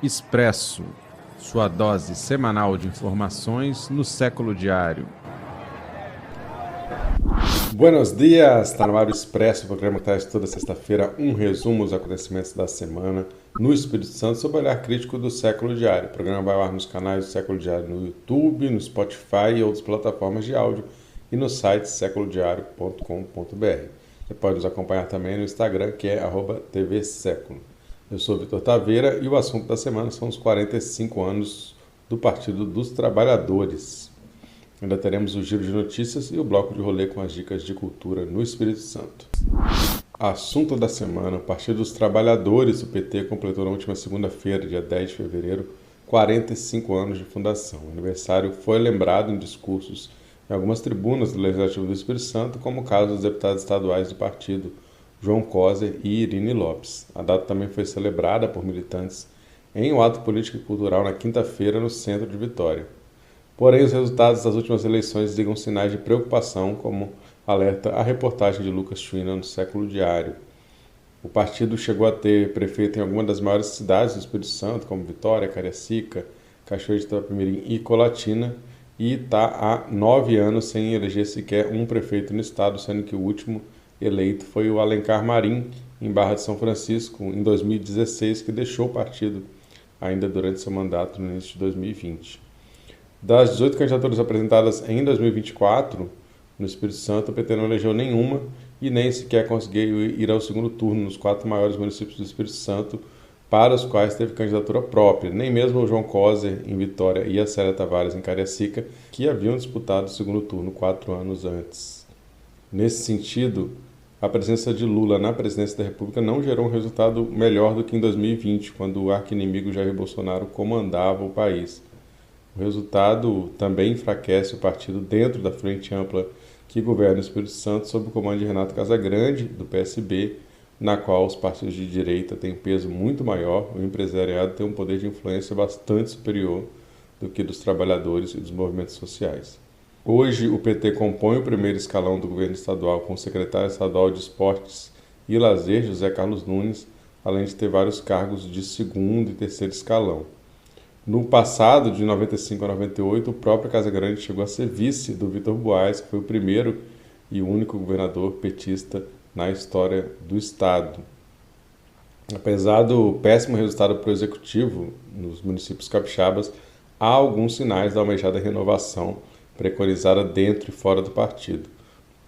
Expresso, sua dose semanal de informações no Século Diário. Buenos dias, está no ar o Expresso, o programa que traz toda sexta-feira um resumo dos acontecimentos da semana no Espírito Santo sob o olhar crítico do Século Diário. O programa vai ao ar nos canais do Século Diário no YouTube, no Spotify e outras plataformas de áudio e no site seculodiario.com.br. Você pode nos acompanhar também no Instagram, que é @tvséculo. Eu sou Vitor Taveira e o assunto da semana são os 45 anos do Partido dos Trabalhadores. Ainda teremos o giro de notícias e o bloco de rolê com as dicas de cultura no Espírito Santo. Assunto da semana: o Partido dos Trabalhadores, o PT, completou na última segunda-feira, dia 10 de fevereiro, 45 anos de fundação. O aniversário foi lembrado em discursos em algumas tribunas do Legislativo do Espírito Santo, como o caso dos deputados estaduais do partido, João Coser e Irine Lopes. A data também foi celebrada por militantes em um ato político e cultural na quinta-feira no centro de Vitória. Porém, os resultados das últimas eleições ligam sinais de preocupação, como alerta a reportagem de Lucas Schwinner no Século Diário. O partido chegou a ter prefeito em algumas das maiores cidades do Espírito Santo, como Vitória, Cariacica, Cachoeira de Itapemirim e Colatina, e está há 9 anos sem eleger sequer um prefeito no estado, sendo que o último eleito foi o Alencar Marim, em Barra de São Francisco, em 2016, que deixou o partido ainda durante seu mandato no início de 2020. Das 18 candidaturas apresentadas em 2024, no Espírito Santo, o PT não elegeu nenhuma e nem sequer conseguiu ir ao segundo turno nos 4 maiores municípios do Espírito Santo, para os quais teve candidatura própria. Nem mesmo o João Coser, em Vitória, e a Célia Tavares, em Cariacica, que haviam disputado o segundo turno 4 anos antes. Nesse sentido, a presença de Lula na presidência da República não gerou um resultado melhor do que em 2020, quando o arqui-inimigo Jair Bolsonaro comandava o país. O resultado também enfraquece o partido dentro da frente ampla que governa o Espírito Santo sob o comando de Renato Casagrande, do PSB, na qual os partidos de direita têm peso muito maior, o empresariado tem um poder de influência bastante superior do que dos trabalhadores e dos movimentos sociais. Hoje, o PT compõe o primeiro escalão do governo estadual com o secretário estadual de Esportes e Lazer, José Carlos Nunes, além de ter vários cargos de segundo e terceiro escalão. No passado, de 95 a 98, o próprio Casagrande chegou a ser vice do Vitor Buarque, que foi o primeiro e único governador petista na história do estado. Apesar do péssimo resultado para o executivo nos municípios capixabas, há alguns sinais da almejada renovação preconizada dentro e fora do partido.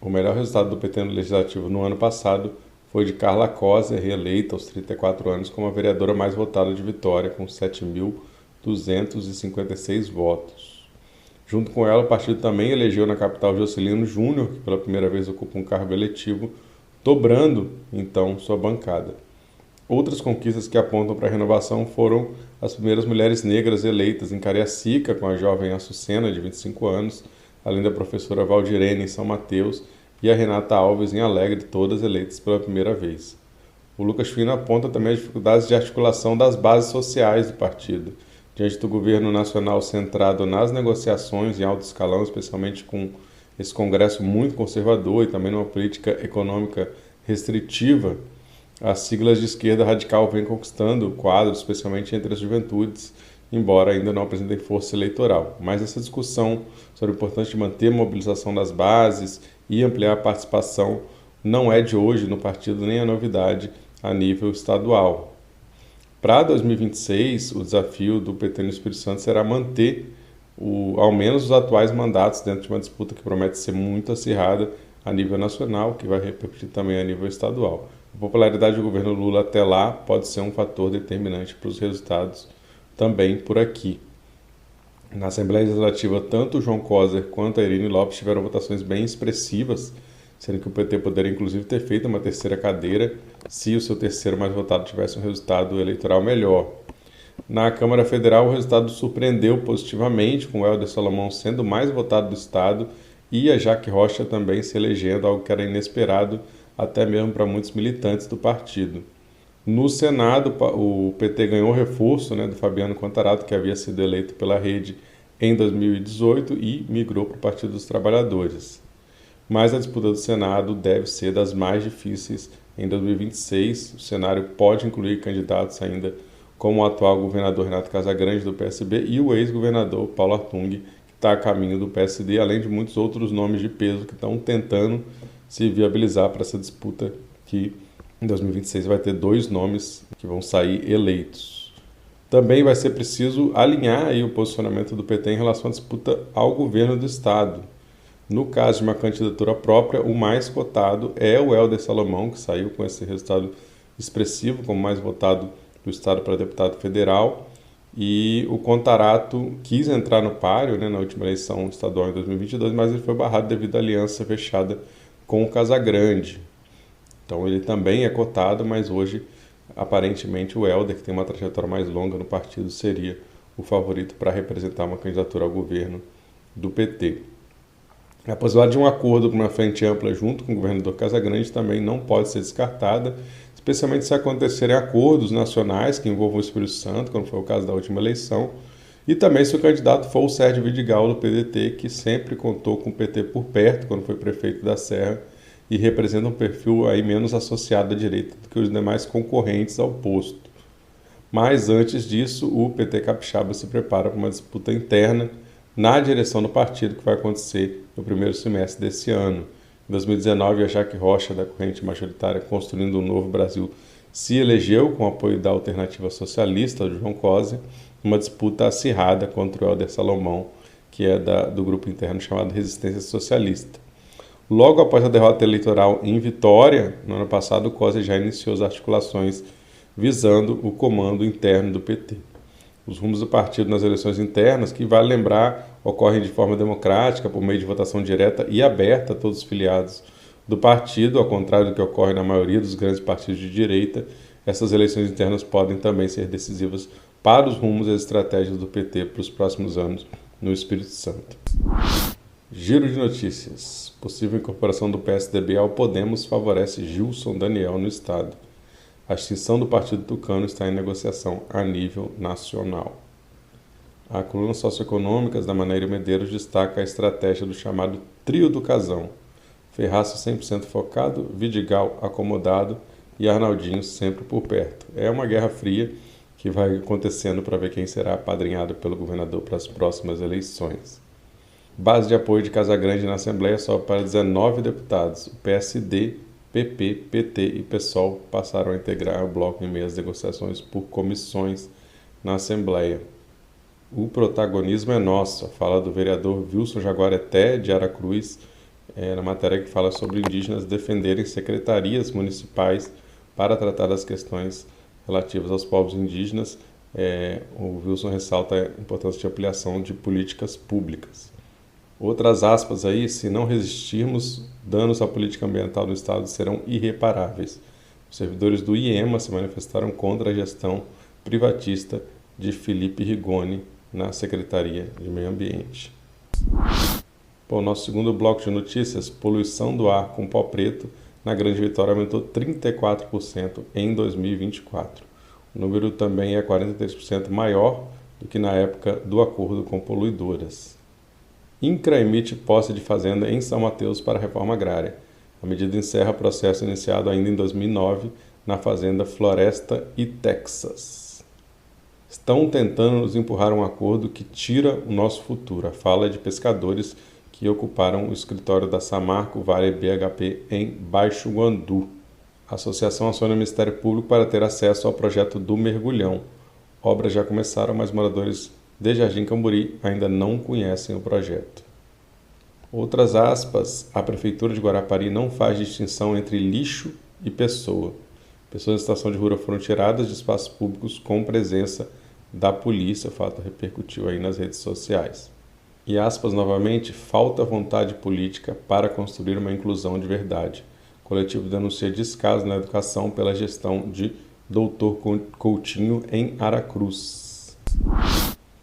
O melhor resultado do PT no Legislativo no ano passado foi de Carla Coser, reeleita aos 34 anos como a vereadora mais votada de Vitória, com 7.256 votos. Junto com ela, o partido também elegeu na capital Jocilino Júnior, que pela primeira vez ocupa um cargo eletivo, dobrando, então, sua bancada. Outras conquistas que apontam para a renovação foram as primeiras mulheres negras eleitas em Cariacica, com a jovem Açucena, de 25 anos, além da professora Valdirene, em São Mateus, e a Renata Alves, em Alegre, todas eleitas pela primeira vez. O Lucas Schwinner aponta também as dificuldades de articulação das bases sociais do partido, diante do governo nacional centrado nas negociações em alto escalão, especialmente com esse Congresso muito conservador e também numa política econômica restritiva. As siglas de esquerda radical vêm conquistando quadros, especialmente entre as juventudes, embora ainda não apresentem força eleitoral. Mas essa discussão sobre a importância de manter a mobilização das bases e ampliar a participação não é de hoje no partido, nem é novidade a nível estadual. Para 2026, o desafio do PT no Espírito Santo será manter ao menos os atuais mandatos dentro de uma disputa que promete ser muito acirrada a nível nacional, que vai repercutir também a nível estadual. A popularidade do governo Lula até lá pode ser um fator determinante para os resultados também por aqui. Na Assembleia Legislativa, tanto o João Coser quanto a Irine Lopes tiveram votações bem expressivas, sendo que o PT poderia inclusive ter feito uma terceira cadeira se o seu terceiro mais votado tivesse um resultado eleitoral melhor. Na Câmara Federal, o resultado surpreendeu positivamente, com o Helder Salomão sendo o mais votado do estado e a Jaque Rocha também se elegendo, algo que era inesperado até mesmo para muitos militantes do partido. No Senado, o PT ganhou reforço do Fabiano Contarato, que havia sido eleito pela Rede em 2018 e migrou para o Partido dos Trabalhadores. Mas a disputa do Senado deve ser das mais difíceis em 2026. O cenário pode incluir candidatos ainda como o atual governador Renato Casagrande, do PSB, e o ex-governador Paulo Artung, que está a caminho do PSD, além de muitos outros nomes de peso que estão tentando se viabilizar para essa disputa que em 2026 vai ter 2 nomes que vão sair eleitos. Também vai ser preciso alinhar aí o posicionamento do PT em relação à disputa ao governo do Estado. No caso de uma candidatura própria, o mais cotado é o Helder Salomão, que saiu com esse resultado expressivo como mais votado do Estado para deputado federal. E o Contarato quis entrar no páreo, né, na última eleição estadual em 2022, mas ele foi barrado devido à aliança fechada com o Casagrande. Então ele também é cotado, mas hoje, aparentemente, o Helder, que tem uma trajetória mais longa no partido, seria o favorito para representar uma candidatura ao governo do PT. A possibilidade de um acordo com uma frente ampla junto com o governador Casagrande também não pode ser descartada, especialmente se acontecerem acordos nacionais que envolvam o Espírito Santo, como foi o caso da última eleição, e também se o candidato for o Sérgio Vidigal, do PDT, que sempre contou com o PT por perto quando foi prefeito da Serra e representa um perfil aí menos associado à direita do que os demais concorrentes ao posto. Mas antes disso, o PT capixaba se prepara para uma disputa interna na direção do partido que vai acontecer no primeiro semestre desse ano. Em 2019, a Jaque Rocha, da corrente majoritária Construindo um Novo Brasil, se elegeu com o apoio da Alternativa Socialista, do João Cosi, uma disputa acirrada contra o Helder Salomão, que é do grupo interno chamado Resistência Socialista. Logo após a derrota eleitoral em Vitória, no ano passado, o Cosi já iniciou as articulações visando o comando interno do PT. Os rumos do partido nas eleições internas, que vale lembrar, ocorrem de forma democrática, por meio de votação direta e aberta a todos os filiados do partido, ao contrário do que ocorre na maioria dos grandes partidos de direita. Essas eleições internas podem também ser decisivas para os rumos e as estratégias do PT para os próximos anos no Espírito Santo. Giro de notícias. Possível incorporação do PSDB ao Podemos favorece Gilson Daniel no Estado. A extinção do Partido Tucano está em negociação a nível nacional. A coluna Socioeconômicas da Maneiro Medeiros destaca a estratégia do chamado Trio do Casão. Ferraço 100% focado, Vidigal acomodado e Arnaldinho sempre por perto. É uma guerra fria que vai acontecendo para ver quem será apadrinhado pelo governador para as próximas eleições. Base de apoio de Casagrande na Assembleia sobe para 19 deputados. O PSD, PP, PT e PSOL passaram a integrar o bloco em meio às negociações por comissões na Assembleia. O protagonismo é nosso, a fala do vereador Wilson Jaguareté, de Aracruz, na matéria que fala sobre indígenas defenderem secretarias municipais para tratar das questões relativas aos povos indígenas. O Wilson ressalta a importância de ampliação de políticas públicas. Outras aspas aí, se não resistirmos, danos à política ambiental no Estado serão irreparáveis. Os servidores do IEMA se manifestaram contra a gestão privatista de Felipe Rigoni na Secretaria de Meio Ambiente. Bom, nosso segundo bloco de notícias, poluição do ar com pó preto na Grande Vitória aumentou 34% em 2024. O número também é 43% maior do que na época do acordo com poluidoras. INCRA emite posse de fazenda em São Mateus para a reforma agrária. A medida encerra processo iniciado ainda em 2009 na fazenda Floresta e Texas. Estão tentando nos empurrar um acordo que tira o nosso futuro. A fala é de pescadores que ocuparam o escritório da Samarco Vale BHP em Baixo Guandu. A associação aciona o Ministério Público para ter acesso ao projeto do Mergulhão. Obras já começaram, mas moradores de Jardim Camburi ainda não conhecem o projeto. Outras aspas, a Prefeitura de Guarapari não faz distinção entre lixo e pessoa. Pessoas em situação de rua foram tiradas de espaços públicos com presença da polícia, o fato repercutiu aí nas redes sociais. E aspas novamente, falta vontade política para construir uma inclusão de verdade. O coletivo denuncia descaso na educação pela gestão de Dr. Coutinho em Aracruz.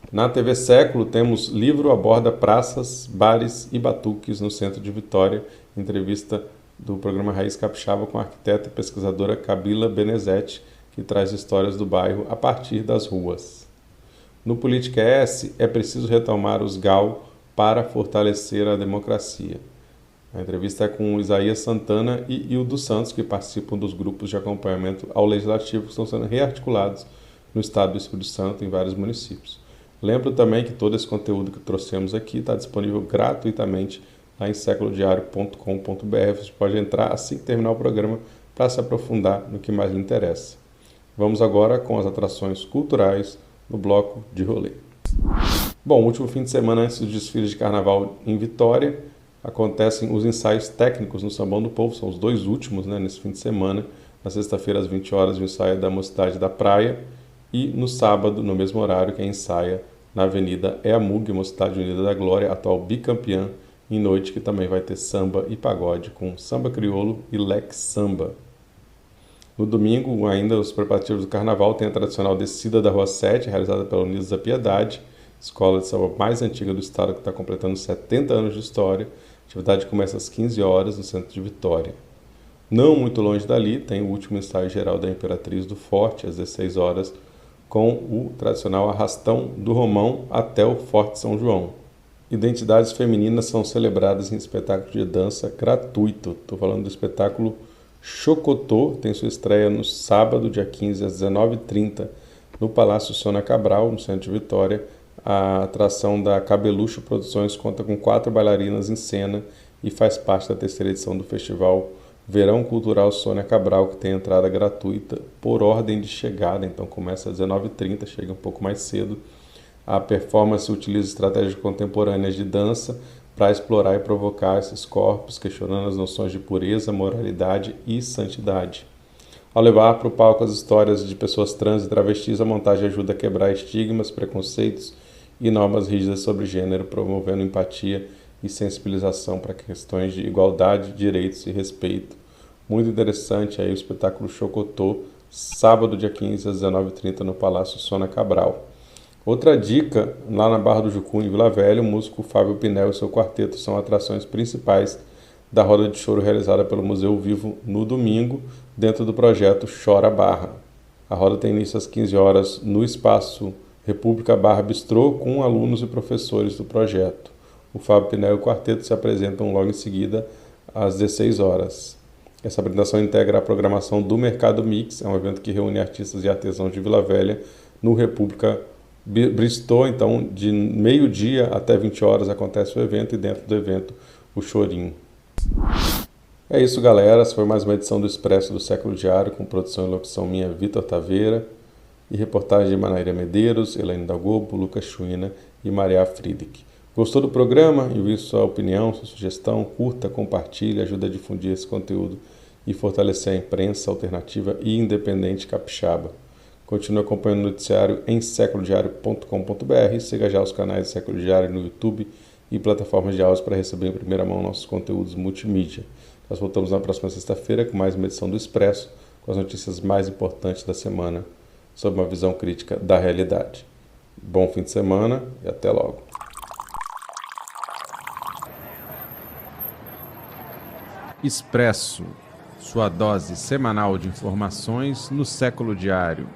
Na TV Século temos livro aborda praças, bares e batuques no centro de Vitória. Entrevista do programa Raiz Capixaba com a arquiteta e pesquisadora Kabila Benezetti, que traz histórias do bairro a partir das ruas. No Política S, é preciso retomar os GAU para fortalecer a democracia. A entrevista é com Isaías Santana e Hildo Santos, que participam dos grupos de acompanhamento ao Legislativo que estão sendo rearticulados no estado do Espírito Santo, em vários municípios. Lembro também que todo esse conteúdo que trouxemos aqui está disponível gratuitamente lá em seculodiario.com.br. Você pode entrar assim que terminar o programa para se aprofundar no que mais lhe interessa. Vamos agora com as atrações culturais no bloco de rolê. Bom, último fim de semana antes dos desfiles de carnaval em Vitória, acontecem os ensaios técnicos no Sambão do Povo, são os dois últimos, nesse fim de semana. Na sexta-feira, às 20 horas, o ensaio da Mocidade da Praia, e no sábado, no mesmo horário, quem ensaia na Avenida é a MUG, Mocidade Unida da Glória, atual bicampeã, em noite que também vai ter samba e pagode com samba crioulo e leque samba. No domingo, ainda, os preparativos do carnaval tem a tradicional descida da Rua 7, realizada pela Unidos da Piedade, escola de samba mais antiga do estado, que está completando 70 anos de história. A atividade começa às 15 horas no centro de Vitória. Não muito longe dali, tem o último ensaio geral da Imperatriz do Forte, às 16 horas, com o tradicional arrastão do Romão até o Forte São João. Identidades femininas são celebradas em espetáculo de dança gratuito. Estou falando do espetáculo Chocotô, tem sua estreia no sábado, dia 15, às 19h30, no Palácio Sônia Cabral, no centro de Vitória. A atração da Cabelucho Produções conta com 4 bailarinas em cena e faz parte da terceira edição do festival Verão Cultural Sônia Cabral, que tem entrada gratuita por ordem de chegada, então começa às 19h30, chega um pouco mais cedo. A performance utiliza estratégias contemporâneas de dança para explorar e provocar esses corpos, questionando as noções de pureza, moralidade e santidade. Ao levar para o palco as histórias de pessoas trans e travestis, a montagem ajuda a quebrar estigmas, preconceitos e normas rígidas sobre gênero, promovendo empatia e sensibilização para questões de igualdade, direitos e respeito. Muito interessante aí o espetáculo Chocotô, sábado, dia 15, às 19h30, no Palácio Sônia Cabral. Outra dica, lá na Barra do Jucu, em Vila Velha, o músico Fábio Pinel e seu quarteto são atrações principais da roda de choro realizada pelo Museu Vivo no domingo, dentro do projeto Chora Barra. A roda tem início às 15 horas no espaço República Barra Bistrô, com alunos e professores do projeto. O Fábio Pinel e o quarteto se apresentam logo em seguida, às 16 horas. Essa apresentação integra a programação do Mercado Mix, é um evento que reúne artistas e artesãos de Vila Velha no República Bistrô. Então, de meio-dia até 20 horas acontece o evento, e dentro do evento o chorinho. É isso, galera. Essa foi mais uma edição do Expresso do Século Diário, com produção e locução minha, Vitor Taveira, e reportagem de Manaíra Medeiros, Elaine Dagobo, Lucas Chuina e Maria Friedrich. Gostou do programa? Envie sua opinião, sua sugestão, curta, compartilhe, ajuda a difundir esse conteúdo e fortalecer a imprensa alternativa e independente capixaba. Continue acompanhando o noticiário em seculodiario.com.br. Siga já os canais do Século Diário no YouTube e plataformas de áudio para receber em primeira mão nossos conteúdos multimídia. Nós voltamos na próxima sexta-feira com mais uma edição do Expresso, com as notícias mais importantes da semana, sob uma visão crítica da realidade. Bom fim de semana e até logo. Expresso, sua dose semanal de informações no Século Diário.